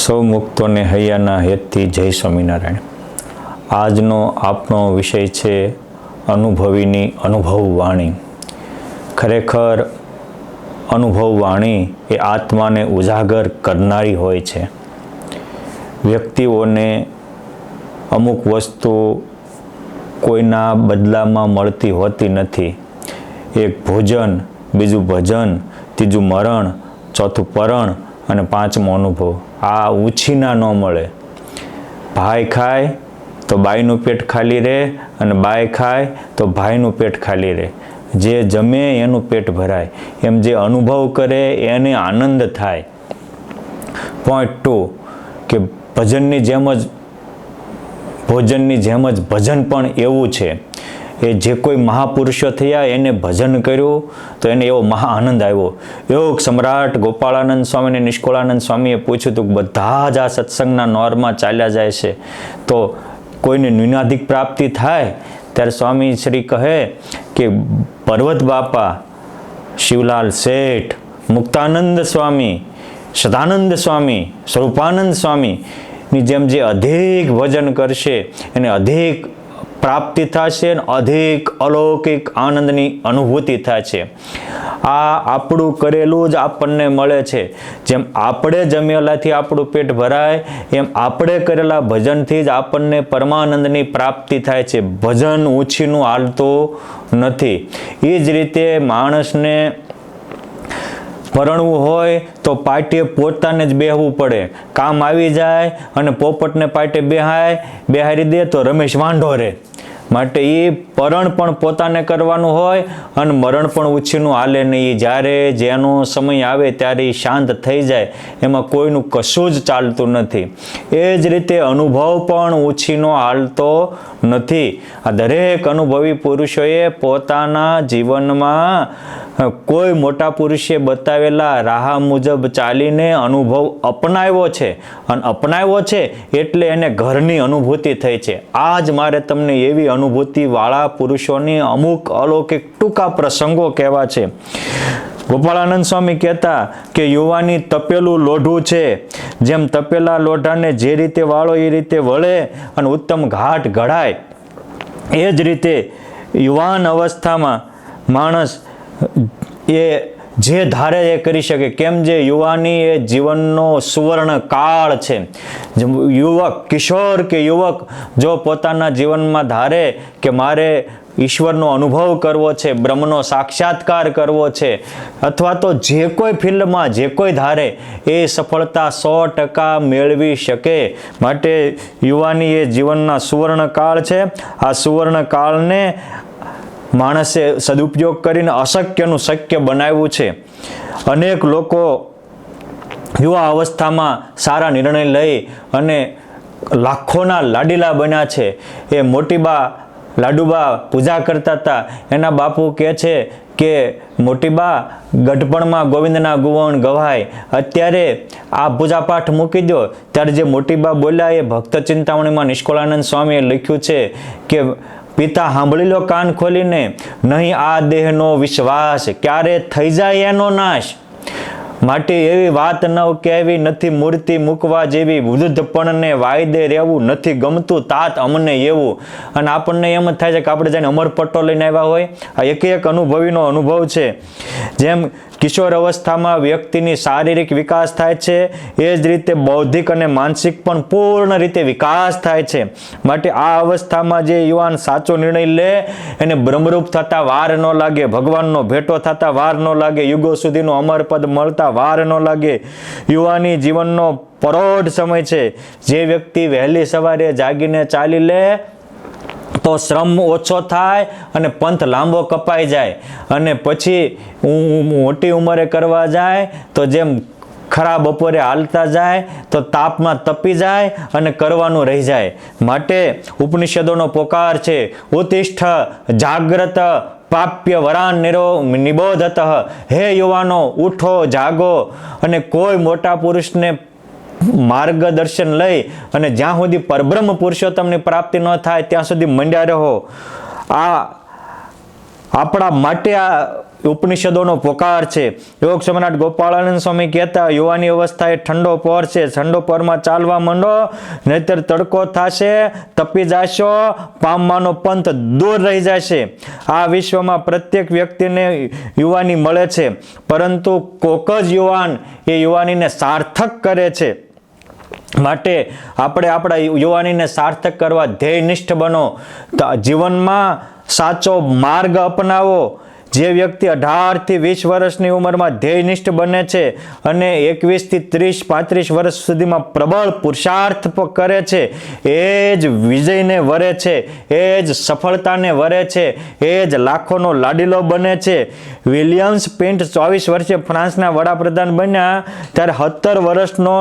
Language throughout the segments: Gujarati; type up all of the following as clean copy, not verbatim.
સૌ મુક્તોને હૈયાના હેતથી જય સ્વામિનારાયણ. આજનો આપણો વિષય છે અનુભવીની અનુભવ વાણી. ખરેખર અનુભવ વાણી એ આત્માને ઉજાગર કરનારી હોય છે. વ્યક્તિઓને અમુક વસ્તુ કોઈના બદલામાં મળતી હોતી નથી. એક ભોજન, બીજું ભજન, ત્રીજું મરણ, ચોથું પરણ અને પાંચમો અનુભવ. આ ઉછીના ન મળે. ભાઈ ખાય તો બાઈનું પેટ ખાલી રહે અને બાઈ ખાય તો ભાઈનું પેટ ખાલી રહે. જે જમે એનું પેટ ભરાય. એમ જે અનુભવ કરે એને આનંદ થાય. પોઈન્ટ 2 કે ભજનની જેમ જ ભોજનની જેમ જ ભજન પણ એવું છે. એ જે કોઈ મહાપુરુષો થયા એને ભજન કર્યું તો એને એવો મહા આનંદ આવ્યો. યોગ સમ્રાટ ગોપાળાનંદ સ્વામીને નિષ્કુળાનંદ સ્વામીએ પૂછ્યું હતું કે બધા જ આ સત્સંગના નોરમાં ચાલ્યા જાય છે તો કોઈને ન્યૂનાધિક પ્રાપ્તિ થાય? ત્યારે સ્વામી શ્રી કહે કે પર્વત બાપા, શિવલાલ શેઠ, મુક્તાનંદ સ્વામી, સદાનંદ સ્વામી, સ્વરૂપાનંદ સ્વામીની જેમ જે અધિક ભજન કરશે એને અધિક પ્રાપ્તિ થશે અને અધિક અલૌકિક આનંદની અનુભૂતિ થાય છે. આ આપણું કરેલું જ આપણને મળે છે. જેમ આપણે જમેલાથી આપણું પેટ ભરાય એમ આપણે કરેલા ભજનથી જ આપણને પરમાનંદની પ્રાપ્તિ થાય છે. ભજન ઉછીનું હાલતું નથી. એ જ રીતે માણસને પરણવું હોય તો પાટીએ પોતાને જ બેહવું પડે. કામ આવી જાય અને પોપટને પાટે બેહારી દે તો રમેશ વાંઢો રહે. માટે એ પરણ પણ પોતાને કરવાનું હોય અને મરણ પણ ઉછીનું હાલે નહીં. જ્યારે જેનો સમય આવે ત્યારે એ શાંત થઈ જાય. એમાં કોઈનું કશું જ ચાલતું નથી. એ જ રીતે અનુભવ પણ ઉછીનો હાલતો નથી. આ દરેક અનુભવી પુરુષોએ પોતાના જીવનમાં કોઈ મોટા પુરુષે બતાવેલા રાહ મુજબ ચાલીને અનુભવ અપનાવ્યો છે અને અપનાવ્યો છે એટલે એને ઘરની અનુભૂતિ થઈ છે. આજ મારે તમને એવી અનુભૂતિવાળા પુરુષોની અમુક અલૌકિક ટૂંકા પ્રસંગો કહેવા છે. ગોપાળાનંદ સ્વામી કહેતા કે યુવાની તપેલું લોઢું છે. જેમ તપેલા લોઢાને જે રીતે વાળો એ રીતે વળે અને ઉત્તમ ઘાટ ઘડાય. એ જ રીતે યુવાન અવસ્થામાં માણસ એ જે ધારે એ કરી શકે. કેમ જે યુવાની એ જીવનનો સુવર્ણ કાળ છે. યુવક, કિશોર કે યુવક જો પોતાના જીવનમાં ધારે કે મારે ઈશ્વરનો અનુભવ કરવો છે, બ્રહ્મનો સાક્ષાત્કાર કરવો છે, અથવા તો જે કોઈ ફિલ્ડમાં જે કોઈ ધારે એ સફળતા 100% મેળવી શકે. માટે યુવાની એ જીવનના સુવર્ણ કાળ છે. આ સુવર્ણ કાળને માણસે સદુપયોગ કરીને અશક્યનું શક્ય બનાવ્યું છે. અનેક લોકો યુવા અવસ્થામાં સારા નિર્ણય લઈ અને લાખોના લાડીલા બન્યા છે. એ મોટીબા લાડુબા પૂજા કરતા હતા. એના બાપુ કહે છે કે મોટીબા ગઢપણમાં ગોવિંદના ગુણ ગવાય. અત્યારે આ પૂજાપાઠ મૂકી દો. ત્યારે જે મોટીબા બોલ્યા એ ભક્ત ચિંતામણીમાં નિષ્કુળાનંદ સ્વામીએ લખ્યું છે કે પિતા સાંભળી લો કાન ખોલીને, નહીં આ દેહનો વિશ્વાસ, ક્યારે થઈ જાય એનો નાશ. માટે એવી વાત ન કહેવી, નથી મૂર્તિ મૂકવા જેવી, વૃદ્ધપણને વાયદે રહેવું, નથી ગમતું તાત અમને એવું. અને આપણને એમ જ થાય છે કે આપણે જઈને અમરપટ્ટો લઈને આવ્યા હોય. આ એક અનુભવીનો અનુભવ છે. જેમ કિશોર અવસ્થામાં વ્યક્તિની શારીરિક વિકાસ થાય છે એ જ રીતે બૌદ્ધિક અને માનસિક પણ પૂર્ણ રીતે વિકાસ થાય છે. માટે આ અવસ્થામાં જે યુવાન સાચો નિર્ણય લે એને બ્રહ્મરૂપ થતા વાર ન લાગે, ભગવાનનો ભેટો થતા વાર ન લાગે, યુગો સુધીનું અમરપદ મળતા વાર ન લાગે. યુવાની જીવનનો પરોઢ સમય છે. જે વ્યક્તિ વહેલી સવારે જાગીને ચાલી લે તો શ્રમ ઓછો થાય અને પંથ લાંબો કપાઈ જાય. અને પછી મોટી ઉંમરે કરવા જાય તો જેમ ખરા બપોરે હાલતા જાય તો તાપમાં તપી જાય અને કરવાનું રહી જાય. માટે ઉપનિષદોનો પોકાર છે, ઉત્તિષ્ઠ જાગ્રત પાપ્ય વરાન નિબોધત. હે યુવાનો, ઉઠો, જાગો અને કોઈ મોટા પુરુષને માર્ગદર્શન લઈ અને જ્યાં સુધી પરબ્રહ્મ પુરુષોત્તમની પ્રાપ્તિ ન થાય ત્યાં સુધી મંડ્યા રહો. આ આપણા માટે આ ઉપનિષદોનો પોકાર છે. યોગ સમ્રાટ ગોપાળાનંદ સ્વામી કહેતા, યુવાની અવસ્થા એ ઠંડો પહોર છે, ઠંડો પહોરમાં ચાલવા માંડો, નહીતર તડકો થશે, તપી જશો, પામવાનો પંથ દૂર રહી જશે. આ વિશ્વમાં પ્રત્યેક વ્યક્તિને યુવાની મળે છે, પરંતુ કોક જ યુવાન એ યુવાનીને સાર્થક કરે છે. માટે આપણે આપણા યુવાનીને સાર્થક કરવા ધ્યેયનિષ્ઠ બનો, જીવનમાં સાચો માર્ગ અપનાવો. જે વ્યક્તિ 18 થી 20 વર્ષની ઉંમરમાં ધ્યેયનિષ્ઠ બને છે અને 21 થી 30, 35 વર્ષ સુધીમાં પ્રબળ પુરુષાર્થ કરે છે, એ જ વિજયને વરે છે, એ જ સફળતાને વરે છે, એ જ લાખોનો લાડીલો બને છે. વિલિયમ્સ પિન્ટ 24 વર્ષે ફ્રાન્સના વડાપ્રધાન બન્યા ત્યારે 17 વર્ષનો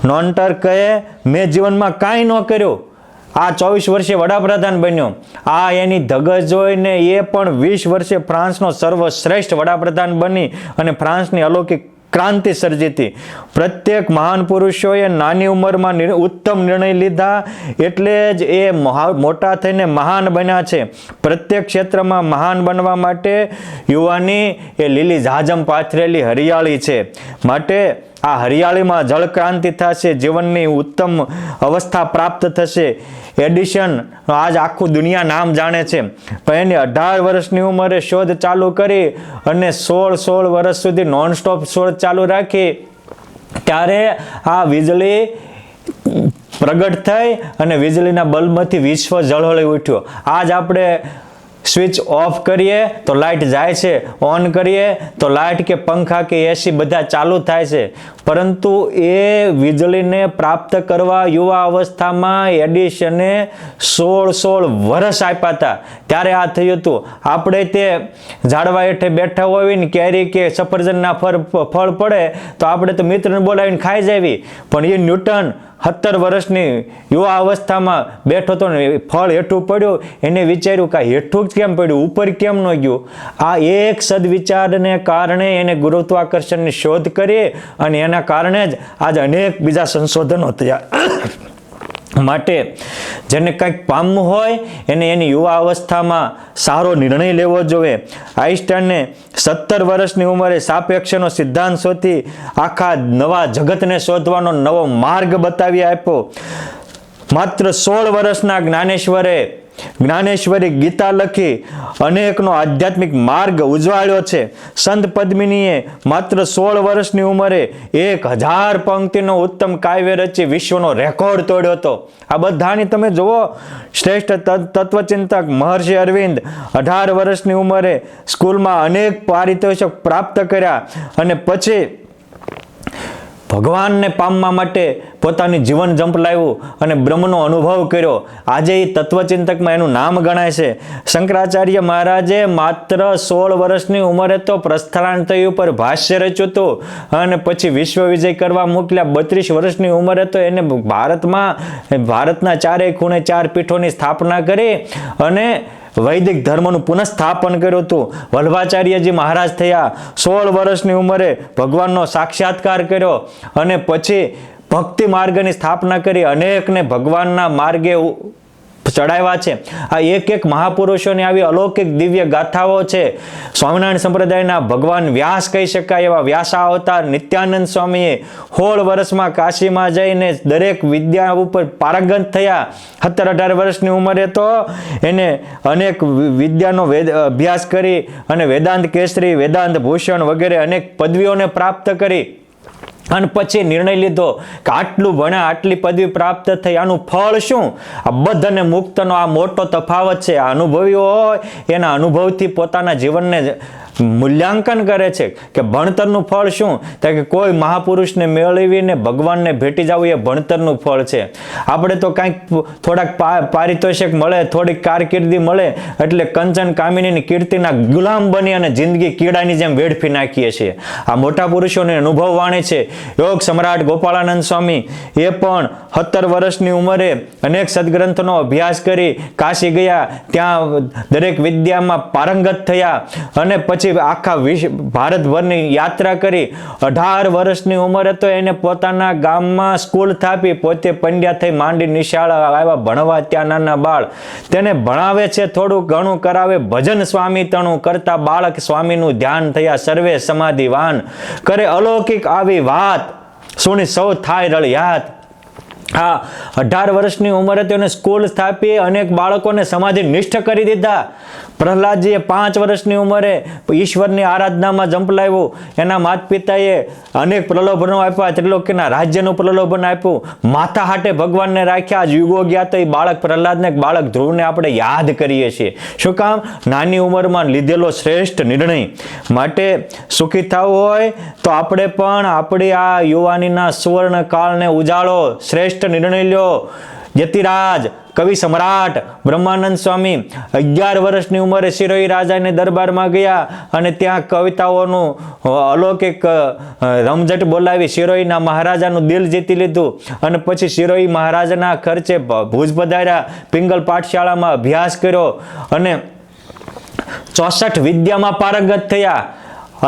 નોન્ટર કહે, મેં જીવનમાં કાંઈ ન કર્યું. આ 24 વર્ષે વડાપ્રધાન બન્યો. આ એની ધગજ જોઈને એ પણ 20 વર્ષે ફ્રાન્સનો સર્વશ્રેષ્ઠ વડાપ્રધાન બની અને ફ્રાન્સની અલૌકિક ક્રાંતિ સર્જી હતી. પ્રત્યેક મહાન પુરુષોએ નાની ઉંમરમાં ઉત્તમ નિર્ણય લીધા, એટલે જ એ મોટા થઈને મહાન બન્યા છે. પ્રત્યેક ક્ષેત્રમાં મહાન બનવા માટે યુવાની એ લીલી ઝાજમ પાથરેલી હરિયાળી છે. માટે આ હરિયાળીમાં જળક્રાંતિ થશે, જીવનની ઉત્તમ અવસ્થા પ્રાપ્ત થશે. એડિશન આજ આખું દુનિયા નામ જાણે છે, પણ એની 18 વર્ષની ઉંમરે શોધ ચાલુ કરી અને 16 વર્ષ સુધી નોનસ્ટોપ શોધ ચાલુ રાખી, ત્યારે આ વીજળી પ્રગટ થઈ અને વીજળીના બલ્બમાંથી વિશ્વ ઝળહળી ઉઠ્યો. આજ આપણે સ્વિચ ઓફ કરીએ તો લાઇટ જાય છે, ઓન કરીએ તો લાઇટ કે પંખા કે એસી બધા ચાલુ થાય છે. પરંતુ એ વીજળીને પ્રાપ્ત કરવા યુવા અવસ્થામાં એડિશને 16 વર્ષ આપ્યા હતા, ત્યારે આ થયું હતું. આપણે તે ઝાડવા હેઠે બેઠા હોય ને, કેરી કે સફરજનના ફળ પડે તો આપણે તો મિત્રને બોલાવીને ખાઈ જાવી, પણ એ ન્યૂટન 17 વર્ષની યુવા અવસ્થામાં બેઠો હતો ને, ફળ હેઠું પડ્યું, એને વિચાર્યું કે હેઠું જ કેમ પડ્યું, ઉપર કેમ ન ગયું. આ એક સદવિચારને કારણે એને ગુરુત્વાકર્ષણની શોધ કરી અને એના કારણે જ આજે અનેક બીજા સંશોધનો થયા. માટે જેને કંઈક પામવું હોય એને એની યુવા અવસ્થામાં સારો નિર્ણય લેવો જોઈએ. આઈન્સ્ટાઈને 17 વર્ષની ઉંમરે સાપેક્ષનો સિદ્ધાંત શોધી આખા નવા જગતને શોધવાનો નવો માર્ગ બતાવી આપ્યો. માત્ર 16 વર્ષના જ્ઞાનેશ્વરી ગીતા લખી અનેકનો આધ્યાત્મિક માર્ગ ઉજવાળ્યો છે. સંત પદ્મિનીએ માત્ર 16 વર્ષની ઉંમરે 1000 પંક્તિનો ઉત્તમ કાવ્ય રચી વિશ્વનો રેકોર્ડ તોડ્યો હતો. આ બધાની તમે જુઓ, શ્રેષ્ઠ તત્વચિંતક મહર્ષિ અરવિંદ 18 વર્ષની ઉંમરે સ્કૂલમાં અનેક પારિતોષિક પ્રાપ્ત કર્યા અને પછી ભગવાનને પામવા માટે પોતાની જીવન ઝંપલાવ્યું અને બ્રહ્મનો અનુભવ કર્યો. આજે એ તત્વચિંતકમાં એનું નામ ગણાય છે. શંકરાચાર્ય મહારાજે માત્ર 16 વર્ષની ઉંમરે તો પ્રસ્થાનાંતરી ઉપર ભાષ્ય રચ્યું હતું અને પછી વિશ્વ વિજય કરવા મોકલ્યા. 32 વર્ષની ઉંમરે તો એને ભારતના ચારે ખૂણે 4 પીઠોની સ્થાપના કરી અને વૈદિક ધર્મનું પુનઃસ્થાપન કર્યું હતું. વલ્લભાચાર્યજી મહારાજ થયા. 16 વર્ષની ઉંમરે ભગવાનનો સાક્ષાત્કાર કર્યો અને પછી ભક્તિ માર્ગની સ્થાપના કરી અનેકને ભગવાનના માર્ગે ચડાવ્યા છે. આ એક મહાપુરુષોની આવી અલૌકિક દિવ્ય ગાથાઓ છે. સ્વામિનારાયણ સંપ્રદાયના ભગવાન વ્યાસ કહી શકાય એવા વ્યાસાવતાર નિત્યાનંદ સ્વામીએ 16 વર્ષમાં કાશીમાં જઈને દરેક વિદ્યા ઉપર પારંગત થયા. 17-18 વર્ષની ઉંમરે તો એને અનેક વિદ્યાનો અભ્યાસ કરી અને વેદાંત કેસરી, વેદાંત ભૂષણ વગેરે અનેક પદવીઓને પ્રાપ્ત કરી અને પછી નિર્ણય લીધો કે આટલું ભણ્યા, આટલી પદવી પ્રાપ્ત થઈ, આનું ફળ શું? આ બદ્ધ અને મુક્તનો આ મોટો તફાવત છે. આ અનુભવીઓ હોય એના અનુભવથી પોતાના જીવનને મૂલ્યાંકન કરે છે કે ભણતરનું ફળ શું? તો કે કોઈ મહાપુરુષને મેળવીને ભગવાનને ભેટી જવું એ ભણતરનું ફળ છે. આપણે તો કંઈક થોડાક પારિતોષિક મળે, થોડીક કારકિર્દી મળે એટલે કંચન કામિનીની કીર્તિના ગુલામ બની અને જિંદગી કીડાની જેમ વેડફી નાખીએ છીએ. આ મોટા પુરુષોને અનુભવ વાણી છે. યોગ સમ્રાટ ગોપાળાનંદ સ્વામી એ પણ 17 વર્ષની ઉંમરે અનેક સદગ્રંથોનો અભ્યાસ કરી કાશી ગયા, ત્યાં દરેક વિદ્યામાં પારંગત થયા અને પછી પછી આખા ભારતભરની યાત્રા કરી. 18 વર્ષની ઉંમરે તો એને પોતાના ગામમાં સ્કૂલ સ્થાપી. પોતે પંડ્યા થઈ માંડી નિશાળા આવ્યા ભણવા. ત્યાં નાના બાળ તેને ભણાવે છે, થોડું ઘણું કરાવે. ભજન સ્વામી તણું કરતા બાળક સ્વામીનું ધ્યાન થયા. સર્વે સમાધિવાન કરે અલૌકિક આવી વાત, સુણી સૌ થાય રળિયાત. હા, 18 વર્ષની ઉંમરે તેને સ્કૂલ સ્થાપી, અનેક બાળકોને સમાધિ નિષ્ઠ કરી દીધા. પ્રહલાદજીએ 5 વર્ષની ઉંમરે ઈશ્વરની આરાધનામાં ઝંપલાવ્યું. એના માતા પિતાએ અનેક પ્રલોભનો આપ્યા, ત્રિલોકીના રાજ્યનું પ્રલોભન આપ્યું. માથા હાટે ભગવાનને રાખ્યા. યુગો ગયા તો એ બાળક પ્રહલાદને, બાળક ધ્રુવને આપણે યાદ કરીએ છીએ. શું કામ? નાની ઉંમરમાં લીધેલો શ્રેષ્ઠ નિર્ણય. માટે સુખી થવું હોય તો આપણે પણ આપણી આ યુવાનીના સુવર્ણ કાળને ઉજાળો, શ્રેષ્ઠ નિર્ણય લ્યો. યતિરાજ કવિ સમ્રાટ બ્રહ્માનંદ સ્વામી 11 વર્ષની ઉંમરે શિરોઈ રાજાને દરબારમાં ગયા અને ત્યાં કવિતાઓનું અલૌકિક રમઝટ બોલાવી શિરોઈના મહારાજાનું દિલ જીતી લીધું. અને પછી શિરોઈ મહારાજાના ખર્ચે ભુજ પધાર્યા. પિંગલ પાઠશાળામાં અભ્યાસ કર્યો અને 64 વિદ્યામાં પારંગત થયા.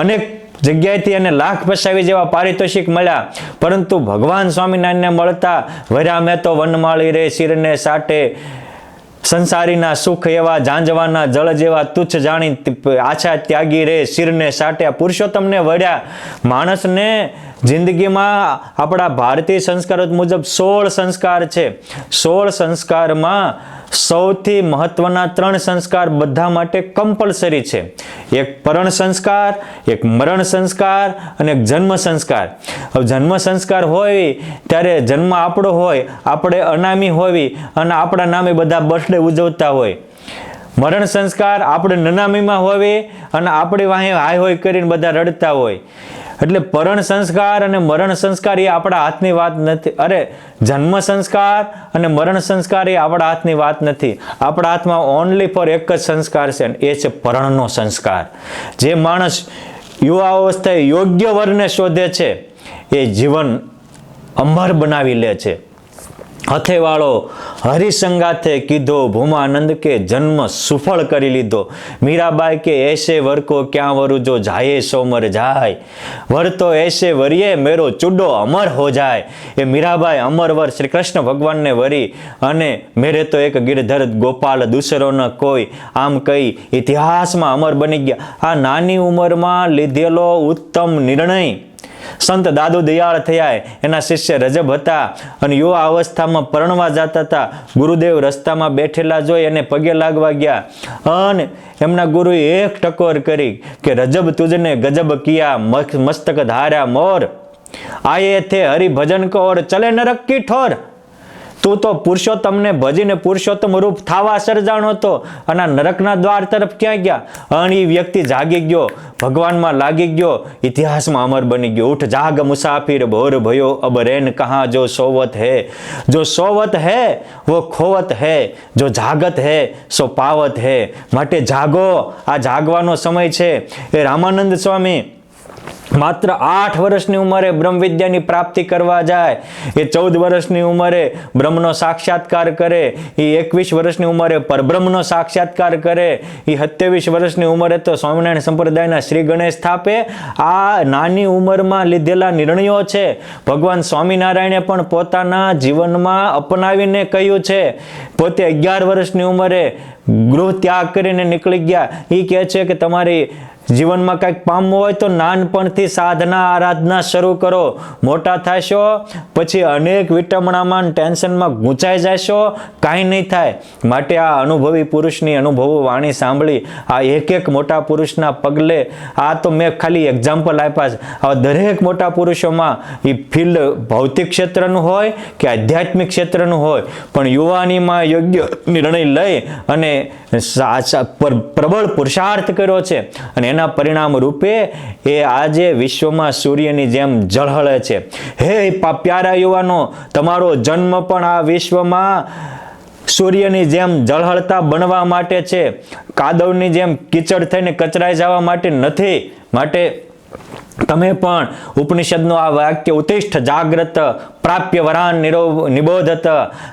અનેક જગ્યાએથી એને લાખ પસાવી જેવા પારિતોષિક મળ્યા. પરંતુ ભગવાન સ્વામિનારાયણને મળતા વર્યા મેં તો વનમાળી રે શિરને સાટે, સંસારીના સુખ એવા ઝાંઝવાના જળ જેવા તુચ્છ જાણી આછા ત્યાગી રે શિરને સાટે. પુરુષોત્તમને વળ્યા. માણસને જિંદગીમાં આપણા ભારતીય સંસ્કારો મુજબ 16 સંસ્કાર છે. 16 સંસ્કારમાં સૌથી મહત્વના 3 સંસ્કાર બધા માટે કમ્પલસરી છે. એક પરણ સંસ્કાર, એક મરણ સંસ્કાર અને એક જન્મ સંસ્કાર. હવે જન્મ સંસ્કાર હોય ત્યારે જન્મ આપણો હોય, આપણે અનામી હોવી અને આપણા નામે બધા બર્થડે ઉજવતા હોય. મરણ સંસ્કાર આપણે નનામીમાં હોવી અને આપણી વાહે હાય હોય કરીને બધા રડતા હોય. એટલે પરણ સંસ્કાર અને મરણ સંસ્કાર એ આપણા હાથની વાત નથી. અરે, જન્મ સંસ્કાર અને મરણ સંસ્કાર એ આપણા હાથની વાત નથી. આપણા હાથમાં ઓનલી ફોર એક જ સંસ્કાર છે, એ છે પરણનો સંસ્કાર. જે માણસ યુવા અવસ્થાએ યોગ્ય વરને શોધે છે એ જીવન અમર બનાવી લે છે. હથેવાળો હરિસંગાથે કીધો ભૂમાનંદ કે જન્મ સુફળ કરી લીધો. મીરાબાઈ કે એસે વર કો ક્યાં વરું જો જાયે સો મર જાય, વર તો એસે વરીએ મેરો ચૂડો અમર હો જાય. એ મીરાબાઈ અમર વર શ્રી કૃષ્ણ ભગવાનને વરી અને મેરે તો એક ગિરધર ગોપાલ દૂસરો ન કોઈ, આમ કઈ ઇતિહાસમાં અમર બની ગયા. આ નાની ઉંમરમાં લીધેલો ઉત્તમ નિર્ણય. સંત દાદુ દયાળ થયા. એના શિષ્ય રજબ હતા અને યુવા અવસ્થામાં પરણવા જતા હતા. ગુરુદેવ રસ્તામાં બેઠેલા જોઈ એને પગે લાગવા ગયા અને એમના ગુરુએ એક ટકોર કરી કે રજબ તુજને ગજબ કિયા, મસ્તક ધાર્યા મોર, આયે થે હરિભજન કો ઓર ચલે નરક કી ઠોર. તું તો પુરુષોત્તમને ભજીને પુરુષોત્તમ રૂપ થાવા સર્જાણો હતો અને નરકના દ્વાર તરફ ક્યાં ગયા? અને એ વ્યક્તિ જાગી ગયો, ભગવાનમાં લાગી ગયો, ઇતિહાસમાં અમર બની ગયો. ઉઠ જાગ મુસાફિર ભોર ભયો અબ રેન કહા જો સોવત હે, જો સોવત હે વો ખોવત હે, જો જાગત હે સો પાવત હે. માટે જાગો, આ જાગવાનો સમય છે. એ રામાનંદ સ્વામી માત્ર 8 વર્ષની ઉંમરે બ્રહ્મ વિદ્યાની પ્રાપ્તિ કરવા જાય. એ 14 વર્ષની ઉંમરે બ્રહ્મનો સાક્ષાત્કાર કરે. એ 21 વર્ષની ઉંમરે પરબ્રહ્મનો સાક્ષાત્કાર કરે. એ 27 વર્ષની ઉંમરે તો સ્વામિનારાયણ સંપ્રદાયના શ્રી ગણેશ સ્થાપે. આ નાની ઉંમરમાં લીધેલા નિર્ણયો છે. ભગવાન સ્વામિનારાયણે પણ પોતાના જીવનમાં અપનાવીને કહ્યું છે. પોતે 11 વર્ષની ઉંમરે ગૃહ ત્યાગ કરીને નીકળી ગયા. એ કહે છે કે તમારી જીવનમાં કંઈક પામવું હોય તો નાનપણથી સાધના આરાધના શરૂ કરો. મોટા થશો પછી અનેક વિટમણામાં ટેન્શનમાં ગૂંચાઈ જશો, કાંઈ નહીં થાય. માટે આ અનુભવી પુરુષની અનુભવો વાણી સાંભળી આ એક મોટા પુરુષના પગલે, આ તો મેં ખાલી એક્ઝામ્પલ આપ્યા છે. આ દરેક મોટા પુરુષોમાં એ ફિલ્ડ ભૌતિક ક્ષેત્રનું હોય કે આધ્યાત્મિક ક્ષેત્રનું હોય, પણ યુવાનીમાં યોગ્ય નિર્ણય લઈ અને પ્રબળ પુરુષાર્થ કર્યો છે અને એના પરિણામ રૂપે એ આજે વિશ્વમાં સૂર્યની જેમ ઝળહળે છે. હે પ્યારા યુવાનો, તમારો જન્મ પણ આ વિશ્વમાં સૂર્યની જેમ ઝળહળતા બનવા માટે છે. કાદવની જેમ કીચડ થઈને કચરાઈ જવા માટે નથી. માટે તમે પણ ઉપનિષદનું આ વાક્ય ઉત્તિષ્ઠ જાગ્રત પ્રાપ્ય વરાન નિબોધત.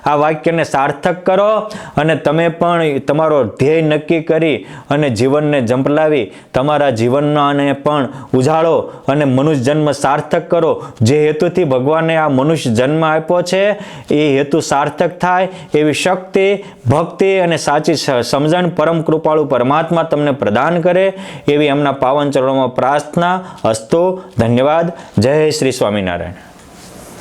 આ વાક્યને સાર્થક કરો અને તમે પણ તમારો ધ્યેય નક્કી કરી અને જીવનને ઝંપલાવી તમારા જીવનને પણ ઉજાળો અને મનુષ્ય જન્મ સાર્થક કરો. જે હેતુથી ભગવાને આ મનુષ્ય જન્મ આપ્યો છે એ હેતુ સાર્થક થાય એવી શક્તિ, ભક્તિ અને સાચી સમજણ પરમ કૃપાળુ પરમાત્મા તમને પ્રદાન કરે એવી એમના પાવન ચરણોમાં પ્રાર્થના. અસ્તુ. ધન્યવાદ. જય શ્રી સ્વામિનારાયણ.